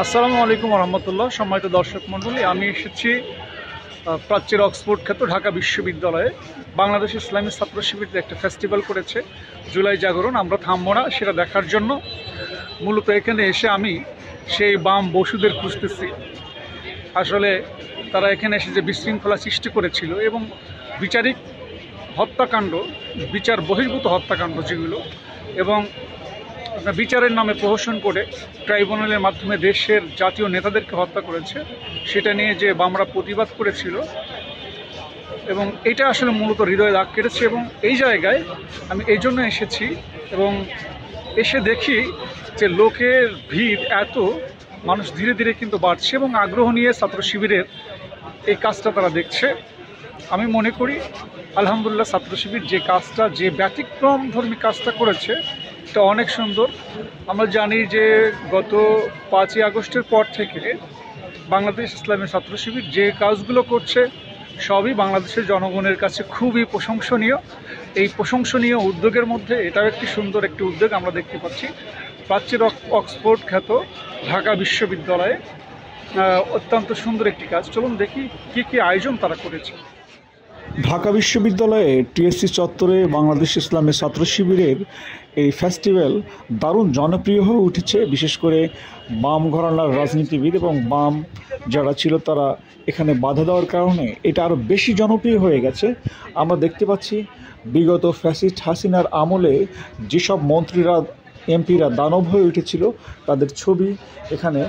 আসসালামু আলাইকুম রহমতুল্লাহ। সম্মানিত দর্শক মণ্ডলী, আমি এসেছি প্রাচ্যের অক্সফোর্ড খ্যাত ঢাকা বিশ্ববিদ্যালয়ে। বাংলাদেশ ইসলামী ছাত্র শিবির একটা ফেস্টিভ্যাল করেছে, জুলাই জাগরণ। আমরা থামবো না সেটা দেখার জন্য। মূলত এখানে এসে আমি সেই বাম বসুদের খুঁজতেছি। আসলে তারা এখানে এসে যে বিশৃঙ্খলা সৃষ্টি করেছিল এবং বিচারিক হত্যাকাণ্ড, বিচার বহির্ভূত হত্যাকাণ্ড যেগুলো, এবং বিচারের নামে প্রহসন করে ট্রাইব্যুনালের মাধ্যমে দেশের জাতীয় নেতাদেরকে হত্যা করেছে, সেটা নিয়ে যে বামরা প্রতিবাদ করেছিল, এবং এটা আসলে মূলত হৃদয়ে দাগ কেটেছে। এবং এই জায়গায় আমি এই জন্য এসেছি এবং এসে দেখি যে লোকের ভিড় এত, মানুষ ধীরে ধীরে কিন্তু বাড়ছে এবং আগ্রহ নিয়ে ছাত্র শিবিরের এই কাজটা তারা দেখছে। আমি মনে করি আলহামদুলিল্লাহ, ছাত্র শিবির যে কাজটা, যে ব্যতিক্রমধর্মী কাজটা করেছে, এটা অনেক সুন্দর। আমরা জানি যে গত 5ই আগস্টের পর থেকে বাংলাদেশ ইসলামী ছাত্র শিবির যে কাজগুলো করছে সবই বাংলাদেশের জনগণের কাছে খুবই প্রশংসনীয়। এই প্রশংসনীয় উদ্যোগের মধ্যে এটাও একটি সুন্দর একটি উদ্যোগ আমরা দেখতে পাচ্ছি। প্রাচ্যের অক্সফোর্ড খ্যাত ঢাকা বিশ্ববিদ্যালয়ে অত্যন্ত সুন্দর একটি কাজ। চলুন দেখি কী কী আয়োজন তারা করেছে। ঢাকা বিশ্ববিদ্যালয়ে টিএসসি চত্বরে বাংলাদেশ ইসলামী ছাত্র শিবিরের এই ফেস্টিভ্যাল দারুণ জনপ্রিয় হয়ে উঠেছে। বিশেষ করে বাম ঘরানার রাজনীতিবিদ এবং বাম যারা ছিল তারা এখানে বাধা দেওয়ার কারণে এটা আরও বেশি জনপ্রিয় হয়ে গেছে। আমরা দেখতে পাচ্ছি বিগত ফ্যাসিস্ট হাসিনার আমলে যেসব মন্ত্রীরা, এমপিরা দানব হয়ে উঠেছিল, তাদের ছবি এখানে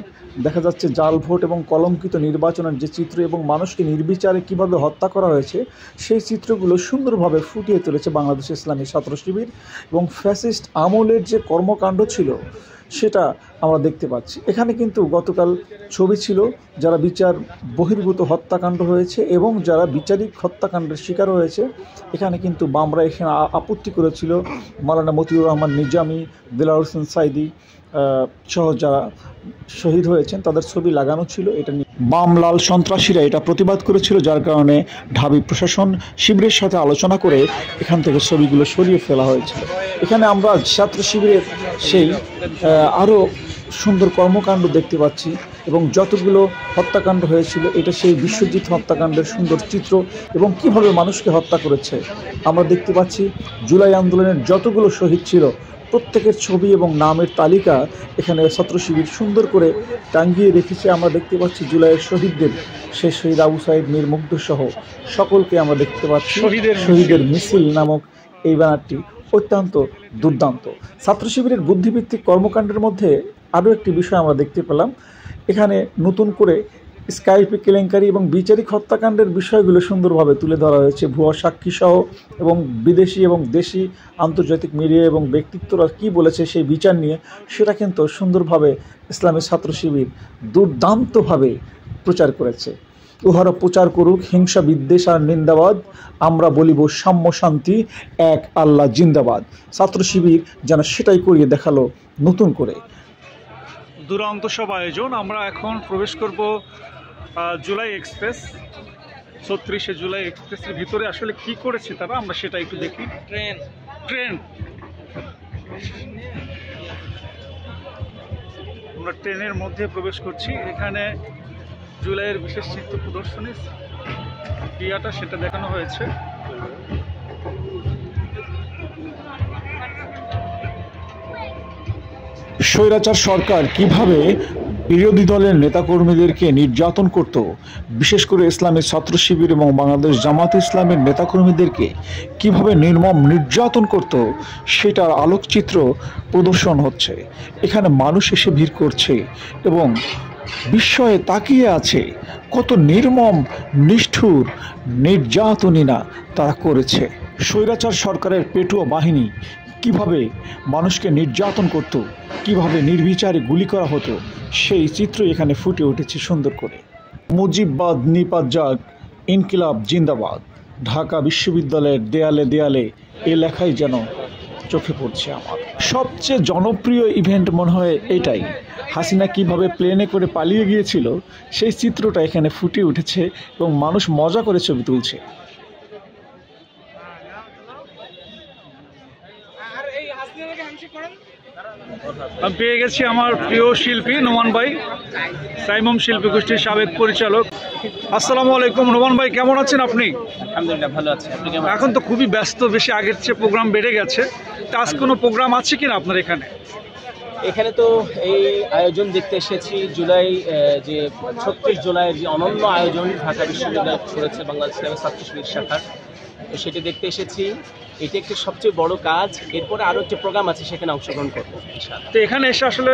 দেখা যাচ্ছে। জাল ভোট এবং কলঙ্কিত নির্বাচনের যে চিত্র এবং মানুষকে নির্বিচারে কিভাবে হত্যা করা হয়েছে, সেই চিত্রগুলো সুন্দরভাবে ফুটিয়ে তুলেছে বাংলাদেশ ইসলামী ছাত্র শিবির। এবং ফ্যাসিস্ট আমলের যে কর্মকাণ্ড ছিল সেটা আমরা দেখতে পাচ্ছি। এখানে কিন্তু গতকাল ছবি ছিল যারা বিচার বহির্ভূত হত্যাকাণ্ড হয়েছে এবং যারা বিচারিক হত্যাকাণ্ডের শিকার হয়েছে। এখানে কিন্তু বামরা এখানে আপত্তি করেছিল। মাওলানা মতিউর রহমান নিজামী, দেলাওয়ার হোসেন সাইদি সহ যারা শহীদ হয়েছেন তাদের ছবি লাগানো ছিল। এটা নিয়ে বাম লাল সন্ত্রাসীরা এটা প্রতিবাদ করেছিল, যার কারণে ঢাবি প্রশাসন শিবিরের সাথে আলোচনা করে এখান থেকে ছবিগুলো সরিয়ে ফেলা হয়েছিল। এখানে আমরা ছাত্র শিবিরের সেই আরও সুন্দর কর্মকাণ্ড দেখতে পাচ্ছি এবং যতগুলো হত্যাকাণ্ড হয়েছিল এটা সেই বিশ্বজিৎ হত্যাকাণ্ডের সুন্দর চিত্র এবং কিভাবে মানুষকে হত্যা করেছে আমরা দেখতে পাচ্ছি। জুলাই আন্দোলনের যতগুলো শহীদ ছিল প্রত্যেকের ছবি এবং নামের তালিকা এখানে ছাত্র শিবির সুন্দর করে টাঙ্গিয়ে রেখেছে। আমরা দেখতে পাচ্ছি জুলাইয়ের শহীদদের, সেই শহীদ আবু সাইদ, মীর মুগ্ধ সহ সকলকে আমরা দেখতে পাচ্ছি। শহীদের মিছিল নামক এই ব্যানারটি অত্যন্ত দুর্দান্ত। ছাত্র শিবিরের বুদ্ধিভিত্তিক কর্মকাণ্ডের মধ্যে আরও একটি বিষয় আমরা দেখতে পেলাম। এখানে নতুন করে স্কাইপে কেলেঙ্কারি এবং বিচারিক হত্যাকাণ্ডের বিষয়গুলো সুন্দরভাবে তুলে ধরা হয়েছে। ভুয়া সাক্ষী সহ এবং বিদেশি এবং দেশি আন্তর্জাতিক মিডিয়া এবং ব্যক্তিত্বরা কী বলেছে সেই বিচার নিয়ে, সেটা কিন্তু সুন্দরভাবে ইসলামী ছাত্র শিবির দুর্দান্তভাবে প্রচার করেছে। উহারা প্রচার করুক হিংসা বিদ্বেষ আর নিন্দাবাদ, আমরা বলিব সাম্য শান্তি, এক আল্লাহ জিন্দাবাদ। ছাত্র শিবির যেন সেটাই করিয়ে দেখালো নতুন করে। দুরন্ত সব আয়োজন। আমরা এখন প্রবেশ করব জুলাই এক্সপ্রেস, 36শে জুলাই এক্সপ্রেসের ভিতরে আসলে কি করেছে তারা, আমরা সেটা একটু দেখি। ট্রেন আমরা ট্রেনের মধ্যে প্রবেশ করছি। এখানে জুলাইয়ের বিশেষ চিত্র প্রদর্শনী ক্রিয়াটা সেটা দেখানো হয়েছে। স্বৈরাচার সরকার কিভাবে বিরোধী দলের নেতাকর্মীদেরকে নির্যাতন করত, বিশেষ করে ইসলামী ছাত্র শিবির এবং বাংলাদেশ জামাত ইসলামের নেতাকর্মীদেরকে কিভাবে নির্মম নির্যাতন করত, সেটার আলোকচিত্র প্রদর্শন হচ্ছে। এখানে মানুষ এসে ভিড় করছে এবং বিস্ময়ে তাকিয়ে আছে কত নির্মম নিষ্ঠুর নির্যাতনই না তারা করেছে। স্বৈরাচার সরকারের পেটুয়া বাহিনী কিভাবে মানুষকে নির্যাতন করত, কিভাবে নির্বিচারে গুলি করা হতো, সেই চিত্র এখানে ফুটে উঠেছে সুন্দর করে। মুজিববাদ নিপাত যাক, ইনকিলাব জিন্দাবাদ। ঢাকা বিশ্ববিদ্যালয়ের দেয়ালে দেয়ালে এ লেখাই যেন চোখে পড়ছে আমার। সবচেয়ে জনপ্রিয় ইভেন্ট মনে হয় এটাই। হাসিনা কিভাবে প্লেনে করে পালিয়ে গিয়েছিল সেই চিত্রটা এখানে ফুটে উঠেছে এবং মানুষ মজা করে ছবি তুলছে। আমি পেয়ে গেছি আমার প্রিয় শিল্পী নোমান ভাই, সাইমম শিল্পী গোষ্ঠীর সাবেক পরিচালক। আসসালামু আলাইকুম নোমান ভাই, কেমন আছেন আপনি? আলহামদুলিল্লাহ ভালো আছি। আপনি কেমন? এখন তো খুবই ব্যস্ত, বেশি আগের চেয়ে প্রোগ্রাম বেড়ে গেছে, তা আজ কোনো প্রোগ্রাম আছে কিনা আপনার এখানে? এখানে তো এই আয়োজন দেখতে এসেছি জুলাই, যে 36 জুলাইয়ের যে অনন্য আয়োজন ঢাকা বিশ্ববিদ্যালয় করেছে বাংলাদেশ ইসলামী ছাত্র শিবির শাখার, তো সেটি দেখতে এসেছি। এটি একটি সবচেয়ে বড় কাজ। এরপরে আরও একটি প্রোগ্রাম আছে, সেখানে অংশগ্রহণ করবো ইনশাআল্লাহ। তো এখানে এসে আসলে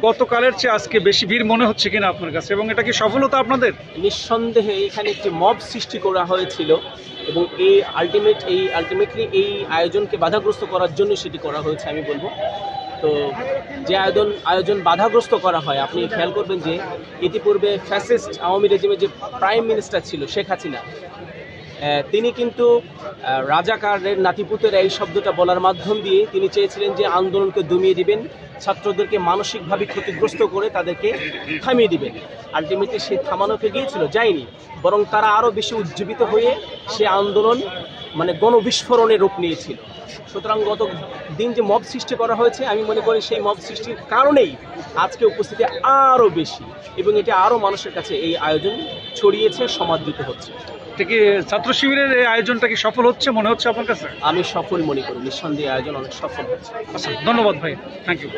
গতকালের চেয়ে আজকে বেশি ভিড় মনে হচ্ছে কিনা আপনার কাছে, এবং এটা কি সফলতা আপনাদের? নিঃসন্দেহে এখানে একটি মব সৃষ্টি করা হয়েছিল এবং আলটিমেটলি এই আয়োজনকে বাধাগ্রস্ত করার জন্য সেটি করা হয়েছে আমি বলবো। তো যে আয়োজন বাধাগ্রস্ত করা হয়, আপনি খেয়াল করবেন যে ইতিপূর্বে ফ্যাসিস্ট আওয়ামী রেজিমের যে প্রাইম মিনিস্টার ছিল শেখ হাসিনা, তিনি কিন্তু রাজাকারের নাতিপুতেরা এই শব্দটা বলার মাধ্যম দিয়ে তিনি চেয়েছিলেন যে আন্দোলনকে দমিয়ে দিবেন, ছাত্রদেরকে মানসিকভাবে ক্ষতিগ্রস্ত করে তাদেরকে থামিয়ে দিবেন। আলটিমেটলি সে থামানোকে গিয়েছিল, যায়নি, বরং তারা আরও বেশি উজ্জীবিত হয়ে সে আন্দোলন গণবিস্ফোরণের রূপ নিয়েছিল। সুতরাং গত দিন যে মব সৃষ্টি করা হয়েছে, আমি মনে করি সেই মব সৃষ্টির কারণেই আজকে উপস্থিতি আরও বেশি এবং এটা আরও মানুষের কাছে এই আয়োজন ছড়িয়েছে, সমাদৃত হচ্ছে। কি ছাত্র শিবিরের এই আয়োজনটা কি সফল হচ্ছে মনে হচ্ছে আপনার কাছে? আমি সফল মনে করি, নিঃসন্দেহে আয়োজন অনেক সফল হচ্ছে। আচ্ছা, ধন্যবাদ ভাই, থ্যাংক ইউ।